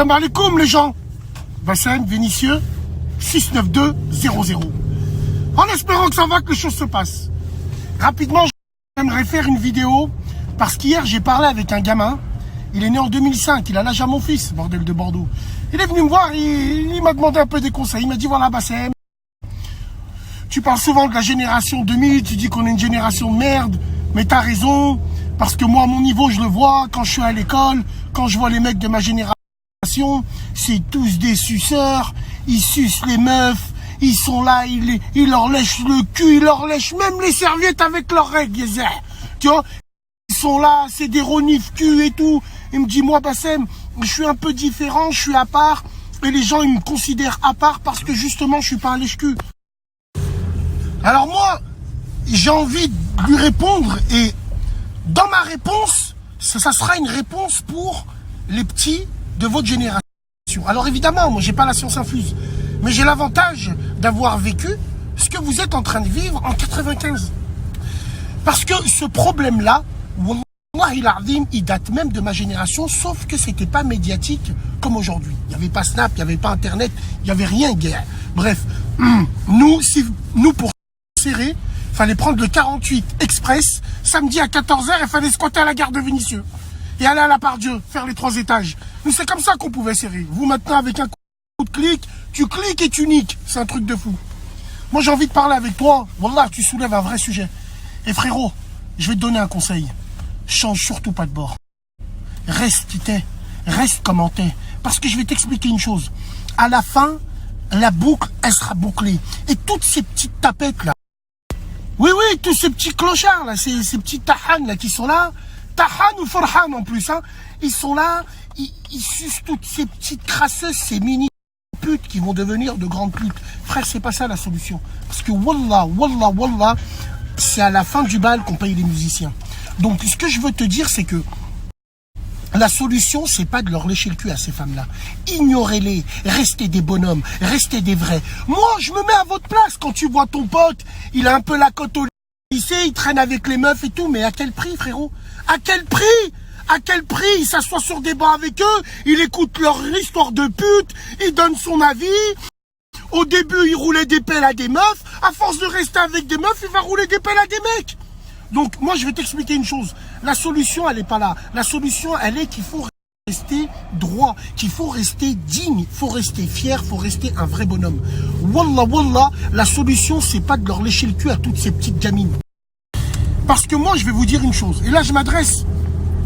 Salam alaikum les gens. Bassem, Vénitieux, 69200. En espérant que ça va, que les choses se passent. Rapidement, j'aimerais faire une vidéo parce qu'hier j'ai parlé avec un gamin. Il est né en 2005, il a l'âge à mon fils, bordel de Bordeaux. Il est venu me voir, il m'a demandé un peu des conseils. Il m'a dit voilà Bassem, tu parles souvent de la génération 2000, tu dis qu'on est une génération de merde, mais t'as raison, parce que moi à mon niveau je le vois, quand je suis à l'école, quand je vois les mecs de ma génération, c'est tous des suceurs, ils sucent les meufs, ils sont là, ils leur lèchent le cul, ils leur lèchent même les serviettes avec leurs règles, tu vois, ils sont là, c'est des ronifs cul et tout. Il me dit moi Bassem, je suis un peu différent, je suis à part, et les gens ils me considèrent à part parce que justement je suis pas un lèche-cul. Alors moi, j'ai envie de lui répondre et dans ma réponse, ça sera une réponse pour les petits de votre génération. Alors évidemment, moi j'ai pas la science infuse, mais j'ai l'avantage d'avoir vécu ce que vous êtes en train de vivre en 95. Parce que ce problème-là, Wallahi l'azim, il date même de ma génération, sauf que c'était pas médiatique comme aujourd'hui. Il n'y avait pas Snap, il n'y avait pas Internet, il n'y avait rien, guerre. Bref, nous pour serré, il fallait prendre le 48 Express, samedi à 14h, il fallait squatter à la gare de Vénitieux. Et aller à la Part-Dieu, faire les 3 étages. Nous, c'est comme ça qu'on pouvait serrer. Vous, maintenant, avec un coup de clic, tu cliques et tu niques. C'est un truc de fou. Moi, j'ai envie de parler avec toi. Wallah, tu soulèves un vrai sujet. Et frérot, je vais te donner un conseil. Change surtout pas de bord. Reste qui t'es. Reste comment t'es. Parce que je vais t'expliquer une chose. À la fin, la boucle, elle sera bouclée. Et toutes ces petites tapettes, là. Oui, tous ces petits clochards, là, ces petits tahan, là, qui sont là. Tahan ou Forhan en plus, hein. Ils sont là, ils sucent toutes ces petites crasseuses, ces mini putes qui vont devenir de grandes putes. Frère, c'est pas ça la solution. Parce que wallah, c'est à la fin du bal qu'on paye les musiciens. Donc ce que je veux te dire, c'est que la solution, c'est pas de leur lécher le cul à ces femmes-là. Ignorez-les, restez des bonhommes, restez des vrais. Moi, je me mets à votre place quand tu vois ton pote, il a un peu la cote au lycée, il traîne avec les meufs et tout, mais à quel prix, frérot? À quel prix? À quel prix? Il s'assoit sur des bancs avec eux, il écoute leur histoire de pute, il donne son avis. Au début, il roulait des pelles à des meufs. À force de rester avec des meufs, il va rouler des pelles à des mecs. Donc, moi, je vais t'expliquer une chose. La solution, elle n'est pas là. La solution, elle est qu'il faut rester droit, qu'il faut rester digne, il faut rester fier, il faut rester un vrai bonhomme. Wallah, la solution, c'est pas de leur lécher le cul à toutes ces petites gamines. Parce que moi, je vais vous dire une chose. Et là, je m'adresse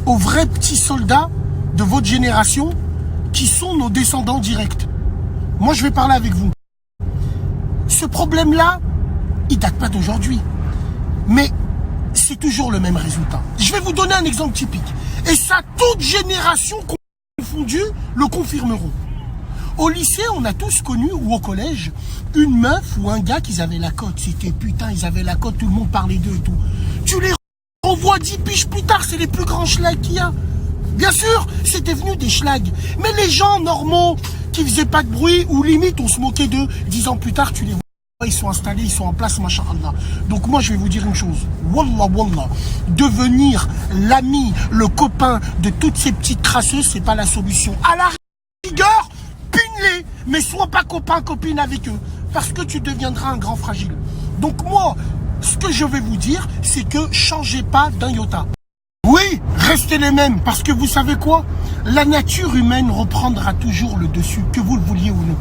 aux vrais petits soldats de votre génération qui sont nos descendants directs. Moi, je vais parler avec vous. Ce problème-là, il date pas d'aujourd'hui. Mais c'est toujours le même résultat. Je vais vous donner un exemple typique. Et ça, toute génération confondue le confirmeront. Au lycée, on a tous connu, ou au collège, une meuf ou un gars qui avaient la cote. C'était putain, ils avaient la cote, tout le monde parlait d'eux et tout. Tu les revois 10 piges plus tard, c'est les plus grands schlags qu'il y a. Bien sûr, c'est devenu des schlags. Mais les gens normaux, qui faisaient pas de bruit, ou limite on se moquait d'eux, 10 ans plus tard, tu les vois, ils sont installés, ils sont en place, masha'Allah. Donc moi, je vais vous dire une chose. Wallah, devenir l'ami, le copain de toutes ces petites crasseuses, c'est pas la solution. À la rigueur, pine-les, mais sois pas copine avec eux, parce que tu deviendras un grand fragile. Donc moi, ce que je vais vous dire, c'est que changez pas d'un iota. Oui, restez les mêmes, parce que vous savez quoi? La nature humaine reprendra toujours le dessus, que vous le vouliez ou non.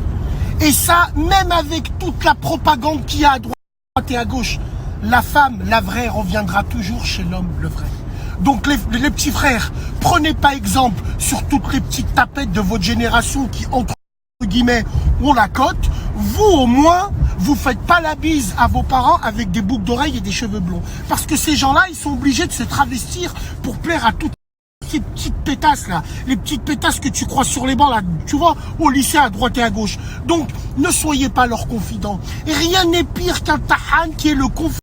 Et ça, même avec toute la propagande qu'il y a à droite et à gauche, la femme, la vraie, reviendra toujours chez l'homme, le vrai. Donc les petits frères, prenez pas exemple sur toutes les petites tapettes de votre génération qui, entre guillemets, ont la cote. Vous, au moins, vous faites pas la bise à vos parents avec des boucles d'oreilles et des cheveux blonds. Parce que ces gens-là, ils sont obligés de se travestir pour plaire à toutes ces petites pétasses là. Les petites pétasses que tu croises sur les bancs là, tu vois, au lycée à droite et à gauche. Donc, ne soyez pas leurs confidents. Et rien n'est pire qu'un tahan qui est le confident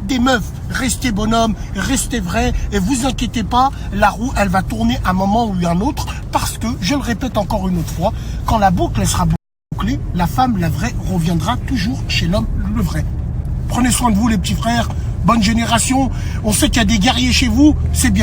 des meufs. Restez bonhomme, restez vrai, et vous inquiétez pas, la roue, elle va tourner un moment ou un autre, parce que, je le répète encore une autre fois, quand la boucle, elle sera bouclée, la femme, la vraie, reviendra toujours chez l'homme, le vrai. Prenez soin de vous, les petits frères, bonne génération, on sait qu'il y a des guerriers chez vous, c'est bien.